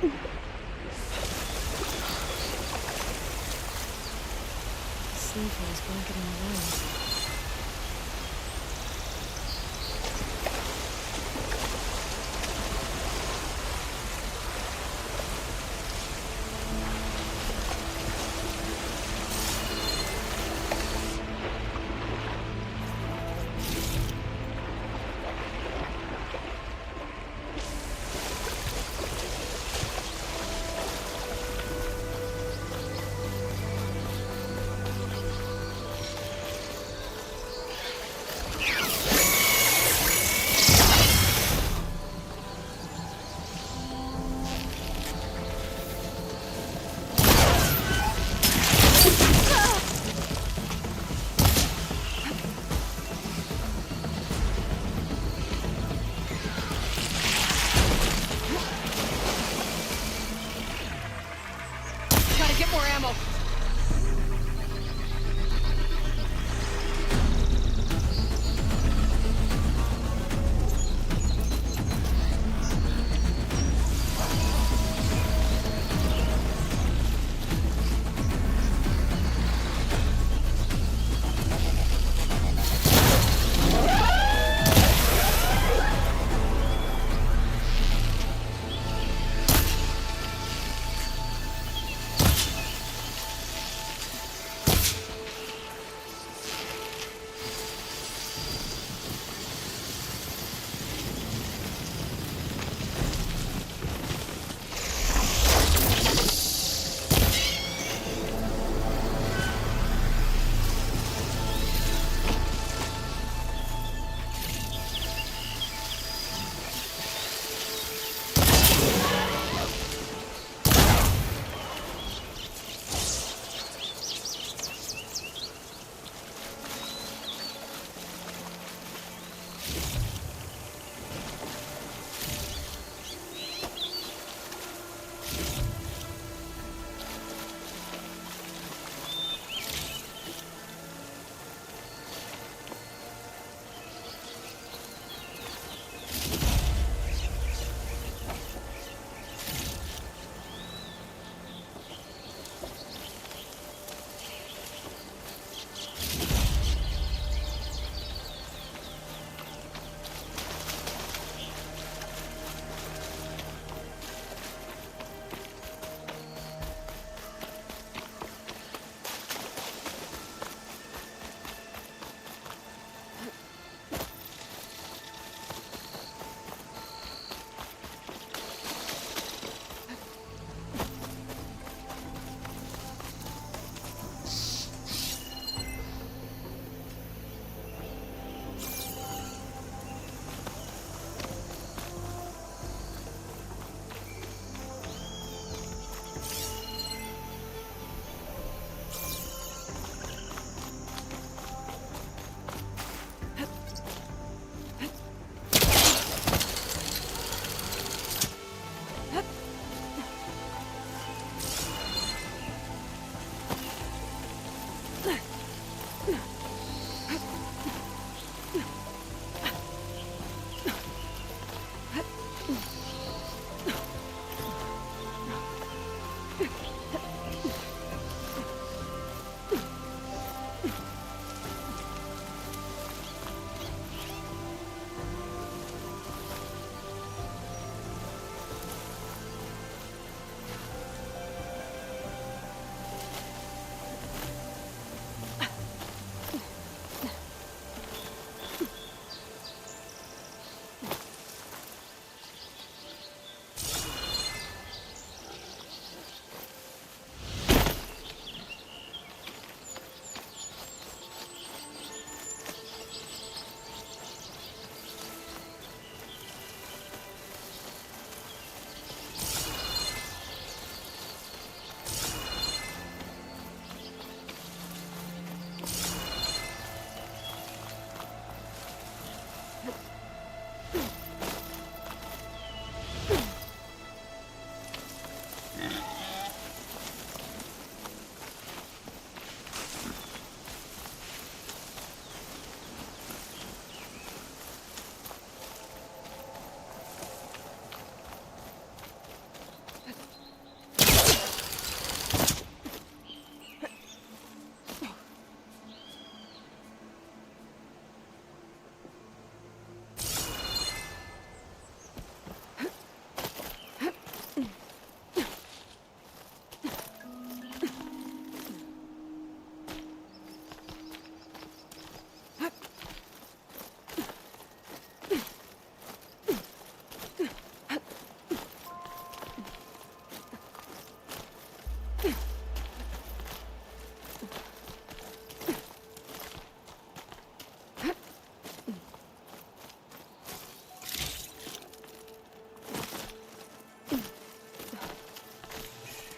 Sleeve holes blanketing the room.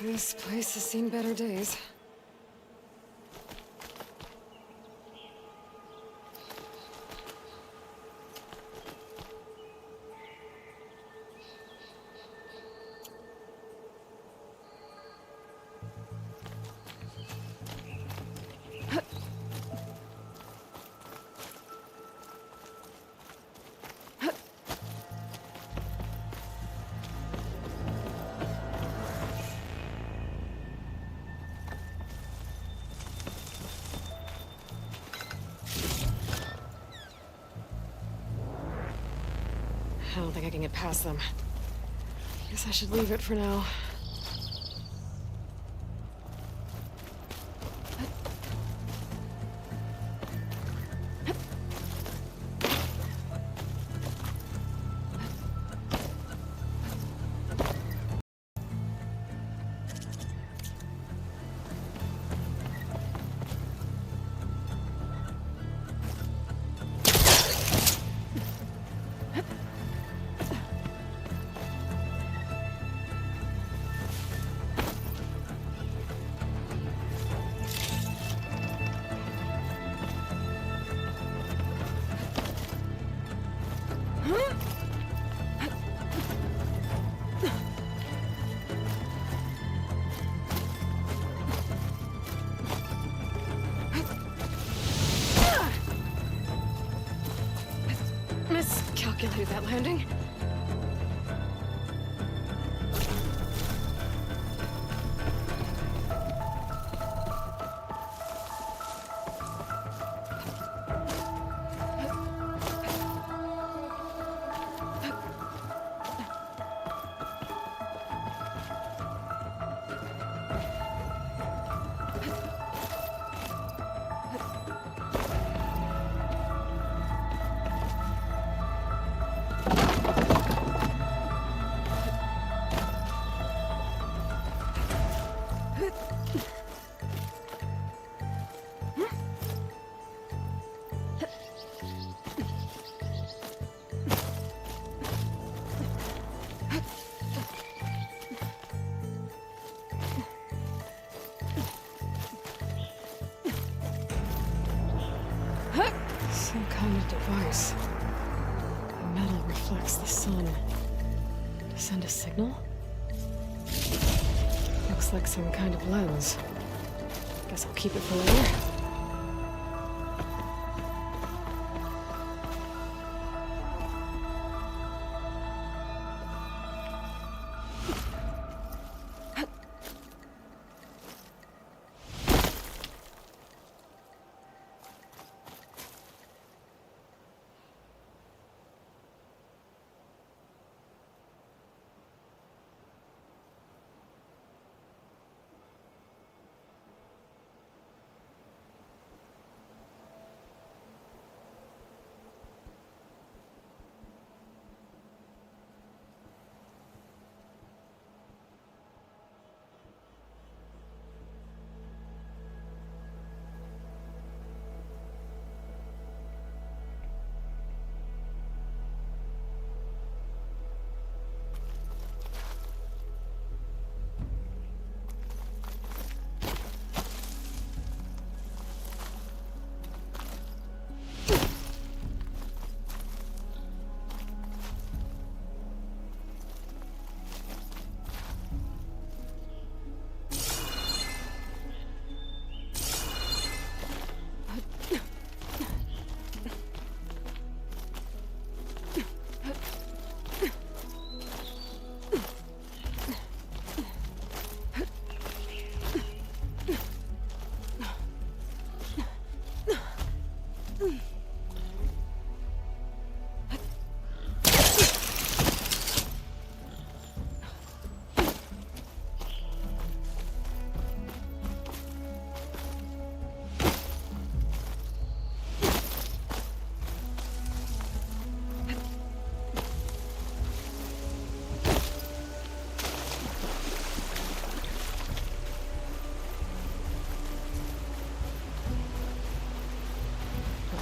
This place has seen better days. I don't think I can get past them. Guess I should leave it for now. Miscalculated that landing. Some kind of device. The metal reflects the sun. To send a signal? Looks like some kind of lens. Guess I'll keep it for later.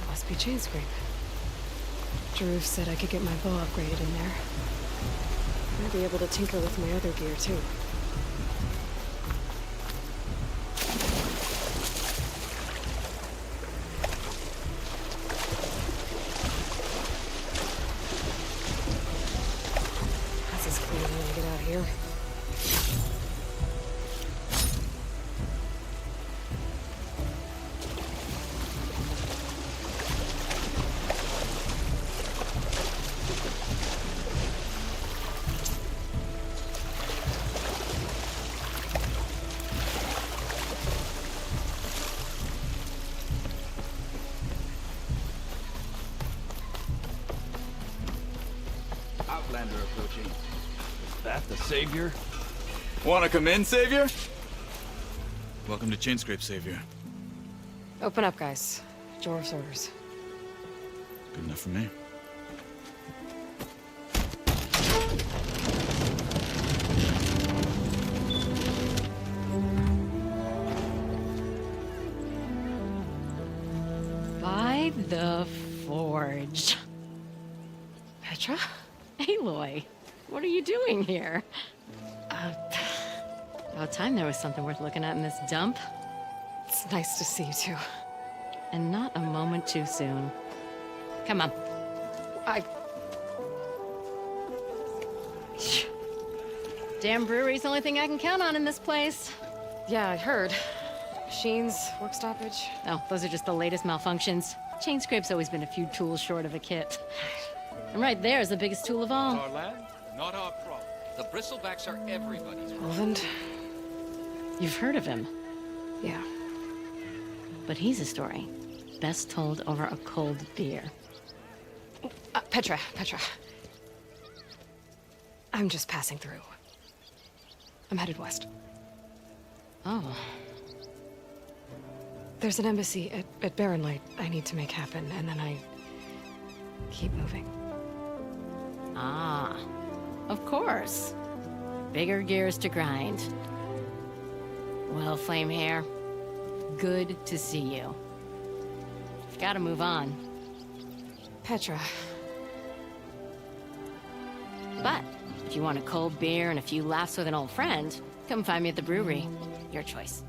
Must be chain scrape. Drew said I could get my bow upgraded in there. I'd be able to tinker with my other gear too. we really want to get out of here. Outlander approaching. Is that the Savior? Wanna come in, Savior? Welcome to Chainscrape, Savior. Open up, guys. Jor's orders. Good enough for me. By the Forge. Petra? Aloy, what are you doing here? About time there was something worth looking at in this dump. It's nice to see you too. And not a moment too soon. Come on. Damn brewery's the only thing I can count on in this place. Yeah, I heard. Machines, work stoppage. Oh, those are just the latest malfunctions. Chainscrape's always been a few tools short of a kit. And right there is the biggest tool of all. Our land, not our problem. The bristlebacks are everybody's problem. Roland? You've heard of him, Yeah. but he's a story best told over a cold beer. Petra. I'm just passing through. I'm headed west. Oh, There's an embassy at Barrenlight I need to make happen, and then I keep moving. ah, of course. Bigger gears to grind. Well, Flamehair, good to see you. Gotta move on. Petra. But if you want a cold beer and a few laughs with an old friend, come find me at the brewery. Your choice.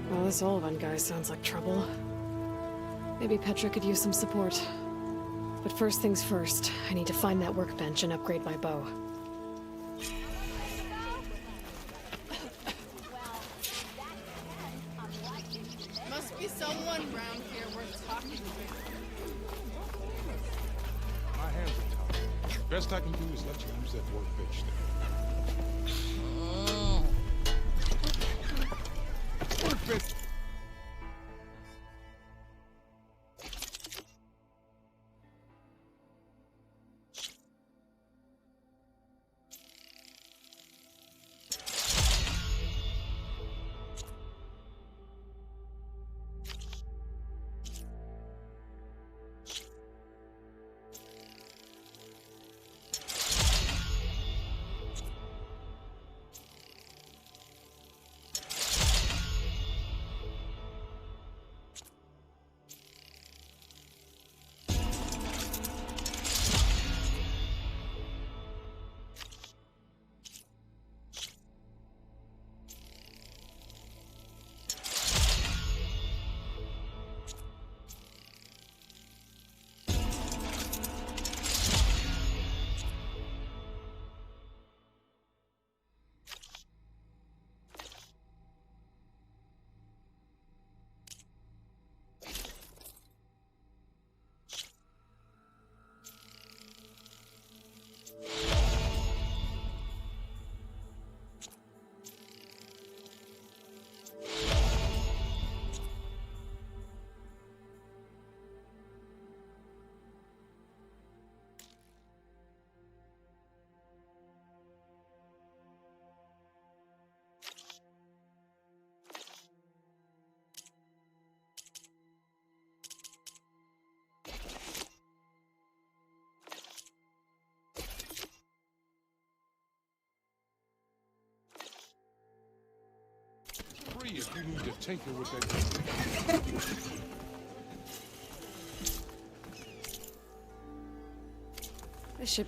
Well, this Olvan guy sounds like trouble. Maybe Petra could use some support. But first things first, I need to find that workbench and upgrade my bow. Must be someone around here worth talking to. My hands are tied. Best I can do is let you use that workbench there. Workbench! Free if you need to tinker with that. This should...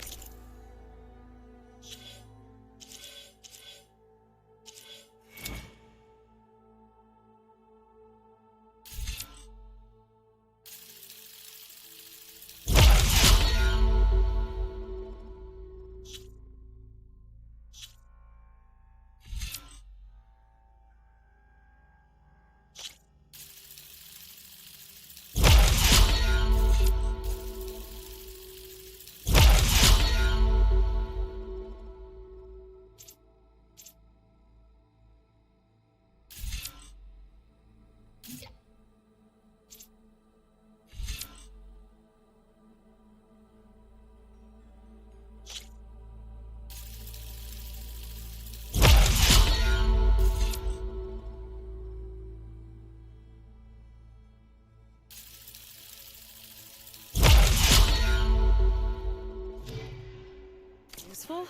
useful.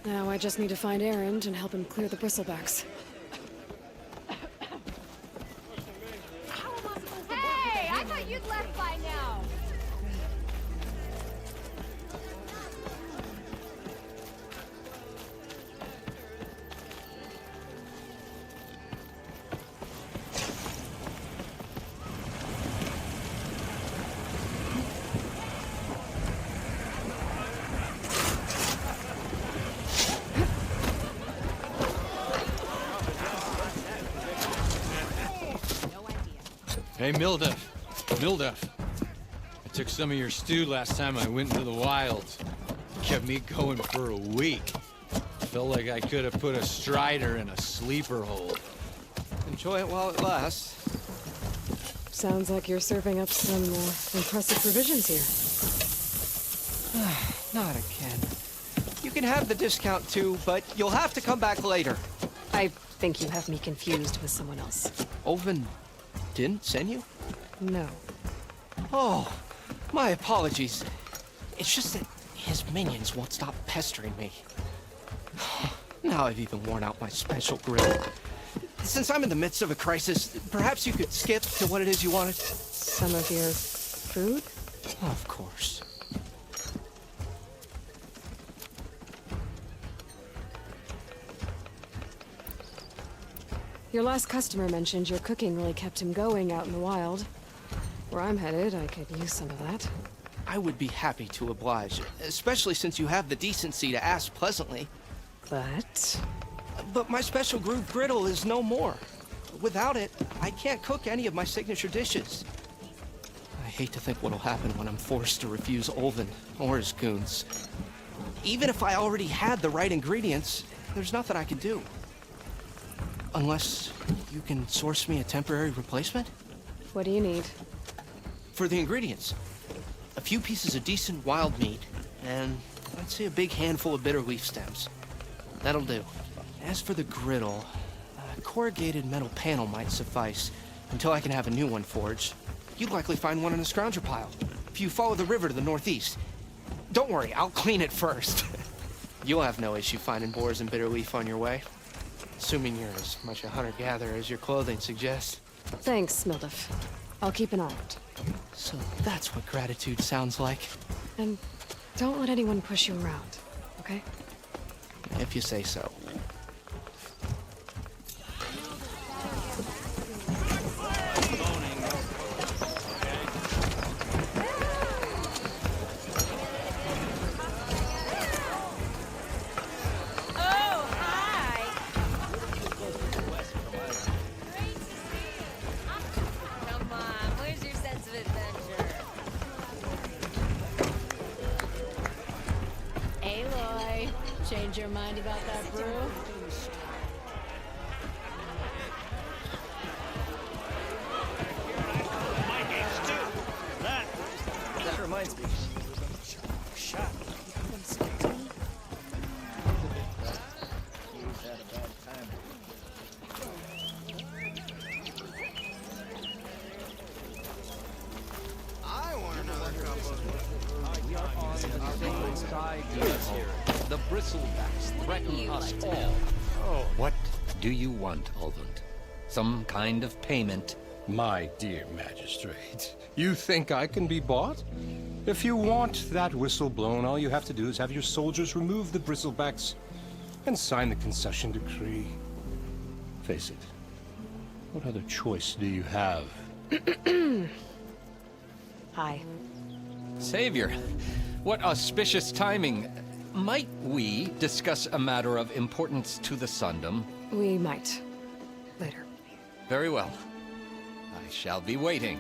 Now I just need to find Erend and help him clear the bristlebacks. Hey, I thought you'd left by now. Hey, Mildef. I took some of your stew last time I went into the wilds. Kept me going for a week. Felt like I could have put a strider in a sleeper hole. Enjoy it while it lasts. Sounds like you're serving up some impressive provisions here. Not again. You can have the discount too, but you'll have to come back later. I think you have me confused with someone else. Oven didn't send you? No. Oh, my apologies. It's just that his minions won't stop pestering me. Now I've even worn out my special grill. Since I'm in the midst of a crisis, perhaps you could skip to what it is you wanted? Some of your food? Of course. Your last customer mentioned your cooking really kept him going out in the wild. Where I'm headed, I could use some of that. I would be happy to oblige, especially since you have the decency to ask pleasantly. But my special groove griddle is no more. Without it, I can't cook any of my signature dishes. I hate to think what'll happen when I'm forced to refuse Olvin or his goons. Even if I already had the right ingredients, there's nothing I can do. Unless you can source me a temporary replacement? What do you need? For the ingredients, a few pieces of decent wild meat, and I'd say a big handful of bitter leaf stems. That'll do. As for the griddle, a corrugated metal panel might suffice until I can have a new one forged. You'd likely find one in a scrounger pile, if you follow the river to the northeast. Don't worry, I'll clean it first. You'll have no issue finding boars and bitter leaf on your way. Assuming you're as much a hunter-gatherer as your clothing suggests. Thanks, Mildef. I'll keep an eye out. So that's what gratitude sounds like. And don't let anyone push you around, okay? If you say so. Change your mind about that brew? That reminds me. Shot. I want another cup of the bristlebacks threaten us all. Oh, what do you want, Ulvund? Some kind of payment? My dear magistrate, you think I can be bought? If you want that whistle blown, all you have to do is have your soldiers remove the bristlebacks and sign the concession decree. Face it, what other choice do you have? Hi. Savior, what auspicious timing. Might we discuss a matter of importance to the Sundom? We might. Later. Very well. I shall be waiting.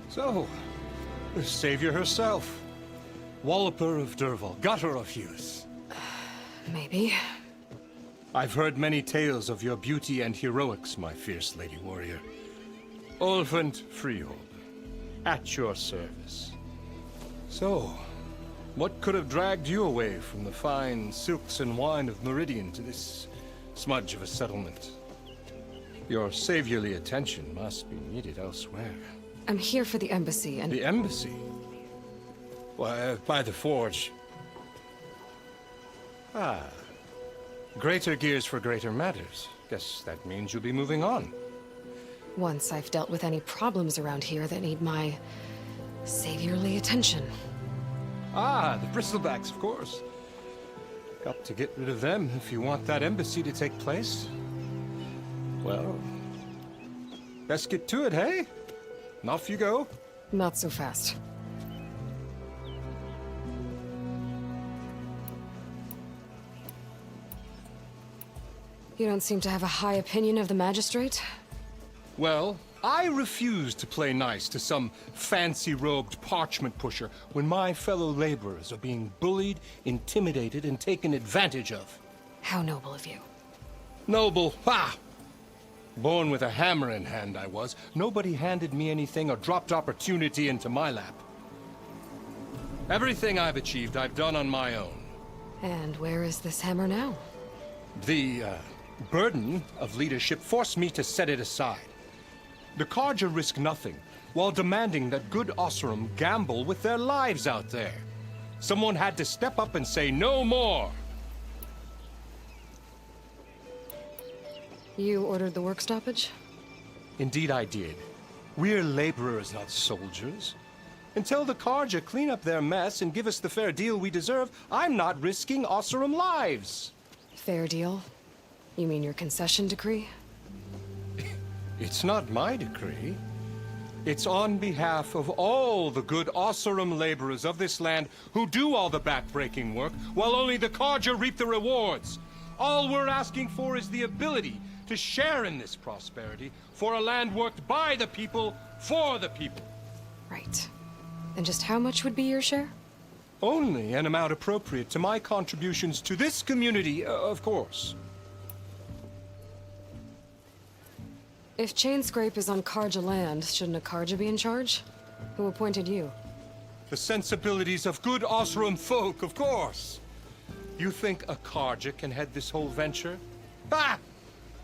So, the savior herself. Walloper of Derval, gutter of youth. Maybe. I've heard many tales of your beauty and heroics, my fierce lady warrior. Ulvund Freehold, at your service. So, what could have dragged you away from the fine silks and wine of Meridian to this smudge of a settlement? Your saviorly attention must be needed elsewhere. I'm here for the embassy and... The embassy? By the forge. Ah. Greater gears for greater matters. Guess that means you'll be moving on. Once I've dealt with any problems around here that need my saviorly attention. Ah, the bristlebacks, of course. Got to get rid of them if you want that embassy to take place. Well, best get to it, hey? And off you go. Not so fast. You don't seem to have a high opinion of the magistrate? Well, I refuse to play nice to some fancy-robed parchment pusher when my fellow laborers are being bullied, intimidated, and taken advantage of. How noble of you. Noble? Ha! Born with a hammer in hand, I was. Nobody handed me anything or dropped opportunity into my lap. Everything I've achieved, I've done on my own. And where is this hammer now? The, burden of leadership forced me to set it aside. The Carja risk nothing, while demanding that good Osram gamble with their lives out there. Someone had to step up and say no more! You ordered the work stoppage? Indeed I did. We're laborers, not soldiers. Until the Carja clean up their mess and give us the fair deal we deserve, I'm not risking Osram lives! Fair deal? You mean your concession decree? It's not my decree. It's on behalf of all the good Osram laborers of this land who do all the backbreaking work, while only the Carja reap the rewards. All we're asking for is the ability to share in this prosperity for a land worked by the people, for the people. Right. And just how much would be your share? Only an amount appropriate to my contributions to this community, of course. If Chainscrape is on Carja land, shouldn't a Carja be in charge? Who appointed you? The sensibilities of good Osram folk, of course. You think a Carja can head this whole venture? Ah!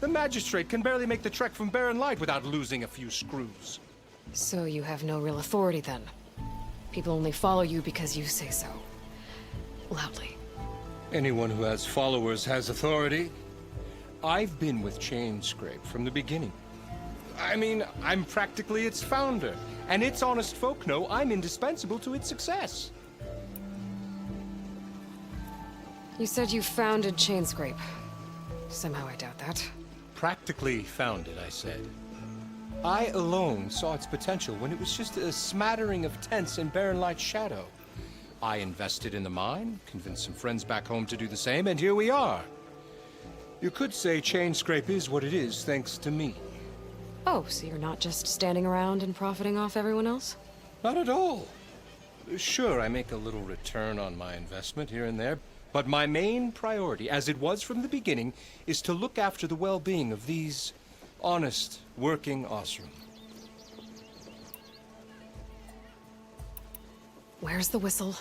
The magistrate can barely make the trek from Barren Light without losing a few screws. So you have no real authority then? People only follow you because you say so. Loudly. Anyone who has followers has authority. I've been with Chainscrape from the beginning. I mean, I'm practically its founder, and its honest folk know I'm indispensable to its success. You said you founded Chainscrape. Somehow I doubt that. Practically founded, I said. I alone saw its potential when it was just a smattering of tents in Barren Light's shadow. I invested in the mine, convinced some friends back home to do the same, and here we are. You could say Chainscrape is what it is thanks to me. Oh, so you're not just standing around and profiting off everyone else? Not at all. Sure, I make a little return on my investment here and there, but my main priority, as it was from the beginning, is to look after the well-being of these honest, working Osram. Where's the whistle?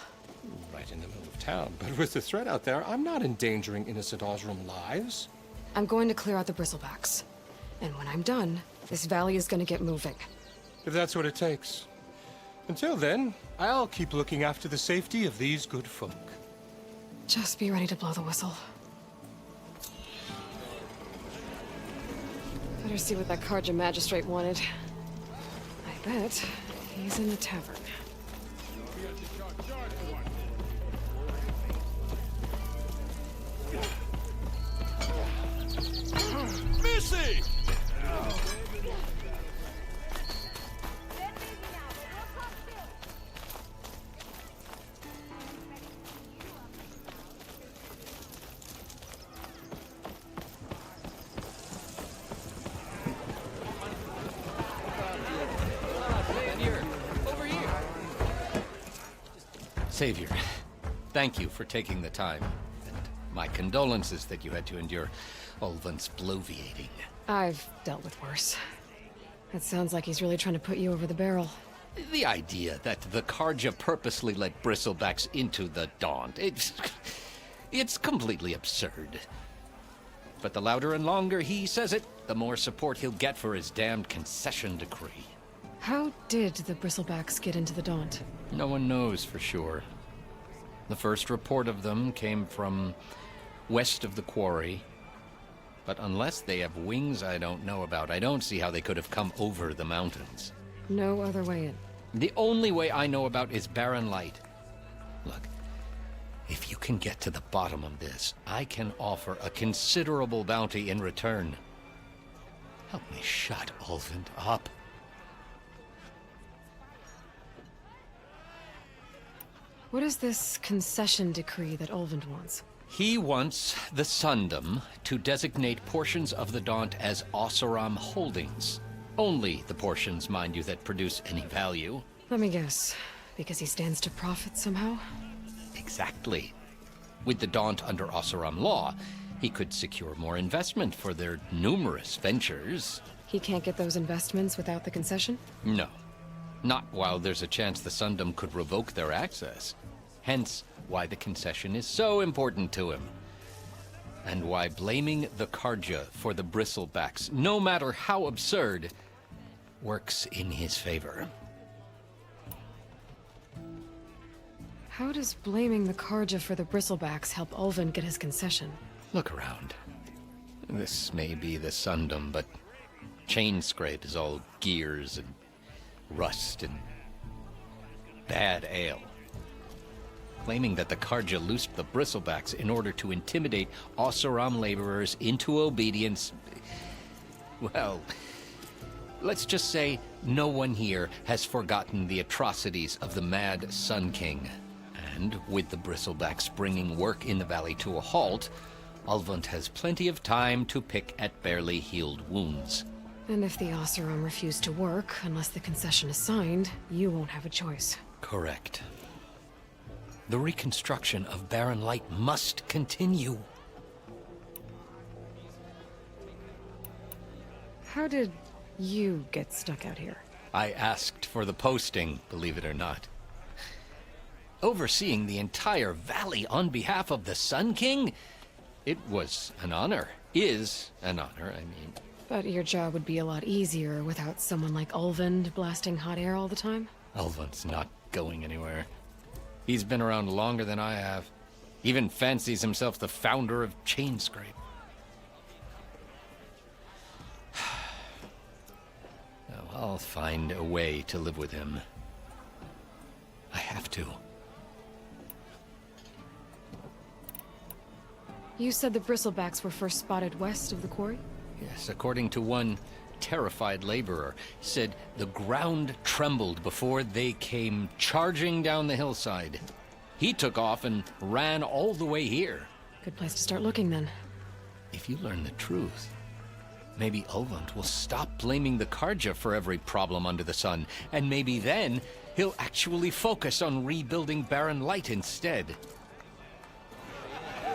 Right in the middle of town, but with the threat out there, I'm not endangering innocent Osram lives. I'm going to clear out the bristlebacks. And when I'm done, this valley is gonna get moving. If that's what it takes. Until then, I'll keep looking after the safety of these good folk. Just be ready to blow the whistle. Better see what that Carja magistrate wanted. I bet he's in the tavern. Missy! Savior, thank you for taking the time. And my condolences that you had to endure Ulvan's bloviating. I've dealt with worse. It sounds like he's really trying to put you over the barrel. The idea that the Carja purposely let bristlebacks into the Daunt, it's completely absurd. But the louder and longer he says it, the more support he'll get for his damned concession decree. How did the Bristlebacks get into the Daunt? No one knows for sure. The first report of them came from west of the quarry. But unless they have wings I don't know about, I don't see how they could have come over the mountains. No other way in. The only way I know about is Barren Light. Look, if you can get to the bottom of this, I can offer a considerable bounty in return. Help me shut Ulvund up. What is this concession decree that Ulvund wants? He wants the Sundom to designate portions of the Daunt as Oseram holdings. Only the portions, mind you, that produce any value. Let me guess. Because he stands to profit somehow? Exactly. With the Daunt under Oseram law, he could secure more investment for their numerous ventures. He can't get those investments without the concession? No. Not while there's a chance the Sundom could revoke their access. Hence, why the concession is so important to him. And why blaming the Karja for the Bristlebacks, no matter how absurd, works in his favor. How does blaming the Karja for the Bristlebacks help Ulvund get his concession? Look around. This may be the Sundom, but Chainscrape is all gears and rust and bad ale. Claiming that the Karja loosed the Bristlebacks in order to intimidate Oseram laborers into obedience. Well, let's just say no one here has forgotten the atrocities of the Mad Sun King. And with the Bristlebacks bringing work in the valley to a halt, Ulvund has plenty of time to pick at barely healed wounds. And if the Oseram refuse to work, unless the concession is signed, you won't have a choice. Correct. The reconstruction of Barren Light must continue. How did you get stuck out here? I asked for the posting, believe it or not. Overseeing the entire valley on behalf of the Sun King? It was an honor. Is an honor, I mean. But your job would be a lot easier without someone like Ulvund blasting hot air all the time? Ulvund's not going anywhere. He's been around longer than I have. Even fancies himself the founder of Chainscrape. Now, I'll find a way to live with him. I have to. You said the Bristlebacks were first spotted west of the quarry? Yes, according to one terrified laborer, said the ground trembled before they came charging down the hillside. He took off and ran all the way here. Good place to start looking, then. If you learn the truth, maybe Ulvund will stop blaming the Karja for every problem under the sun, and maybe then he'll actually focus on rebuilding Barren Light instead.